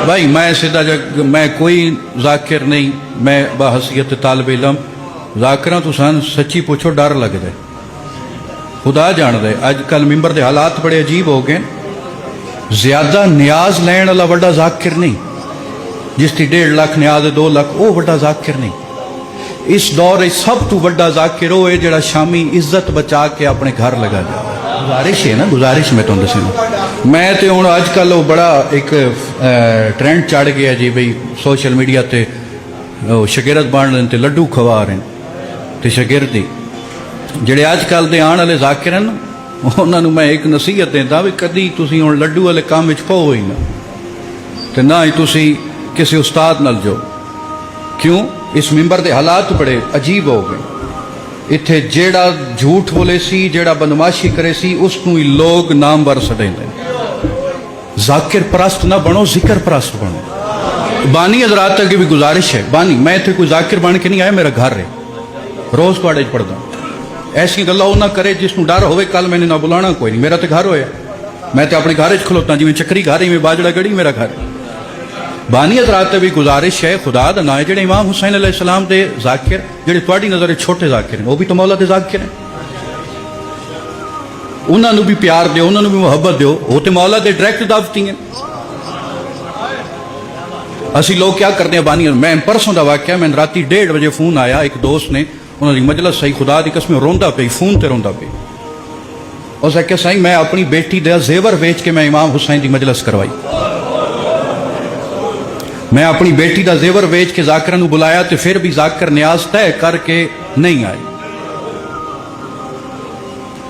भाई मैं सीधा मैं कोई जाकिर नहीं, मैं बहसीयत तालिब इलम जाकिरां तो सन सच्ची पूछो डर लगता है, खुदा जान दे। अजकल मिंबर के हालात बड़े अजीब हो गए। ज्यादा न्याज लैन वाला बड़ा जाकिर नहीं, जिसकी 1.5 लाख न्याज 2 लाख वो बड़ा जाकिर नहीं। इस दौर में सब तो बड़ा जाकिर वो है जड़ा शामी इज्जत बचा के अपने घर लगा जाए। गुजारिश है ना, गुजारिश मैं तुम दसा मैं तो हूँ अजकल वो बड़ा एक ट्रेंड चढ़ गया जी बई सोशल मीडिया ते शगिरद बन लें तो लड्डू खवा रहे हैं तो शगिरदी ਜਿਹੜੇ ਅੱਜ ਕੱਲ ਦੇ ਆਉਣ ਵਾਲੇ ਜ਼ਾਕਿਰ ਹਨ ਉਹਨਾਂ ਨੂੰ ਮੈਂ ਇੱਕ ਨਸੀਹਤ ਦਿੰਦਾ ਵੀ ਕਦੀ ਤੁਸੀਂ ਹੁਣ ਲੱਡੂ ਵਾਲੇ ਕੰਮ ਵਿੱਚ ਪਾਓ ਹੀ ਨਾ ਤੇ ਨਾ ਹੀ ਤੁਸੀਂ ਕਿਸੇ ਉਸਤਾਦ ਨਾਲ ਜਾਓ। ਕਿਉਂ? ਇਸ ਮਿੰਬਰ ਦੇ ਹਾਲਾਤ ਬੜੇ ਅਜੀਬ ਹੋ ਗਏ। ਇੱਥੇ ਜਿਹੜਾ ਝੂਠ ਬੋਲੇ ਸੀ, ਜਿਹੜਾ ਬਦਮਾਸ਼ੀ ਕਰੇ ਸੀ, ਉਸ ਨੂੰ ਹੀ ਲੋਕ ਨਾਮਵਰ ਸੜੇਂਦੇ ਨੇ। ਜ਼ਾਕਿਰ ਪ੍ਰਸਤ ਨਾ ਬਣੋ, ਜ਼ਿਕਰ ਪ੍ਰਸਤ ਬਣੋ। ਬਾਨੀ ਹਜ਼ਰਾਤ ਅੱਗੇ ਵੀ ਗੁਜ਼ਾਰਿਸ਼ ਹੈ, ਬਾਨੀ ਮੈਂ ਇੱਥੇ ਕੋਈ ਜ਼ਾਕਿਰ ਬਣ ਕੇ ਨਹੀਂ ਆਇਆ, ਮੇਰਾ ਘਰ ਹੈ, ਰੋਜ਼ ਤੁਹਾਡੇ 'ਚ ਪੜਦਾ। ऐसी गल्लां वो ना करे जिसनों डर होवे कल मैंने ना बुलाना कोई नहीं। मेरा तो घर होया, मैं तो अपने घर खलोता जिवें चक्री घर ही में बाजड़ा गढ़ी मेरा घर। बानी हज़रात भी गुजारिश है, खुदा दा नाम है, जेड़े इमाम हुसैन अलैहिस्सलाम दे ज़ाकिर जेड़े तुहाडी नज़र छोटे ज़ाकिर हैं, वो भी तो मौला दे ज़ाकिर हैं। उन्होंने भी प्यार दिओ, उन्होंने भी मुहब्बत दिओ, वो तो मौला दे डायरैक्ट दावती हैं। असी लोग क्या करते हैं बानी, मैं परसों का वाक़या, मैंने राती 1:30 बजे फोन आया, एक दोस्त ने उन्होंने मजलिस सही खुदा की कसम रोंदा पई, फोन ते रोंदा पई। उस आख्या साईं मैं अपनी बेटी दे जेवर वेच के मैं इमाम हुसैन की मजलिस करवाई, मैं अपनी बेटी का जेवर वेच के जाकिरां नूं बुलाया तो फिर भी जाकिर न्याज तय करके नहीं आए।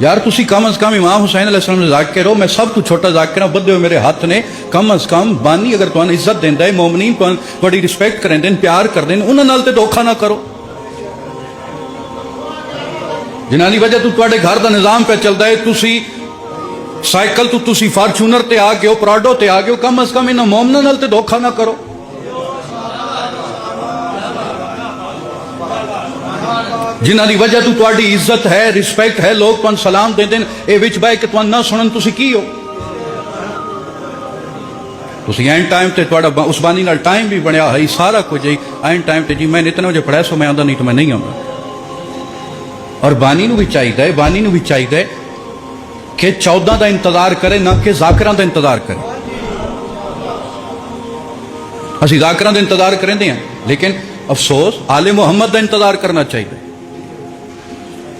यार तुसी कम अज कम इमाम हुसैन अलैहिस्सलाम दे जाकिर हो, मैं सब तो छोटा जाकिर हां, बधे हुए मेरे हाथ ने। कम अज कम बानी अगर तुहानूं इज्जत देंदा है, मोमनीन तुहाडी रिस्पैक्ट करेंदे, प्यार करदे, उन्हां नाल ते धोखा ना करो। जिन्हां दी वजह तो तुहाडे घर का निज़ाम पे चलता है, तुसी साइकिल तो तुसी फॉर्चूनर ते आ गए हो, प्राडो ते आ गए हो, कम अज कम इन्हां मोमनां नाल ते धोखा ना करो। जिन्हां दी वजह तो तुहाडी इज्जत है, रिस्पैक्ट है, लोग तुहानूं सलाम देंदे ने, ये विच बह के तुहानूं ना सुणन तुसी की हो? तुसी एंड टाइम ते तुहाडा उस बानी नाल टाइम भी बनया है, सारा कुछ है एंड टाइम ते जी मैं इतने बजे पढ़ाया सो मैं आंदा, नहीं तो मैं नहीं आऊँगा। और बानी नूं भी चाहिए, बानी नूं भी चाहिए कि 14 का इंतजार करे, ना कि जाकिरां का इंतजार करे। असीं जाकिरां का इंतजार करेंदे हैं, लेकिन अफसोस आले मुहम्मद का इंतजार करना चाहिए।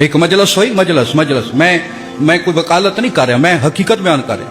एक मजलिस हुई, मजलिस मैं कोई वकालत नहीं कर रहा, मैं हकीकत बयान कर रहा।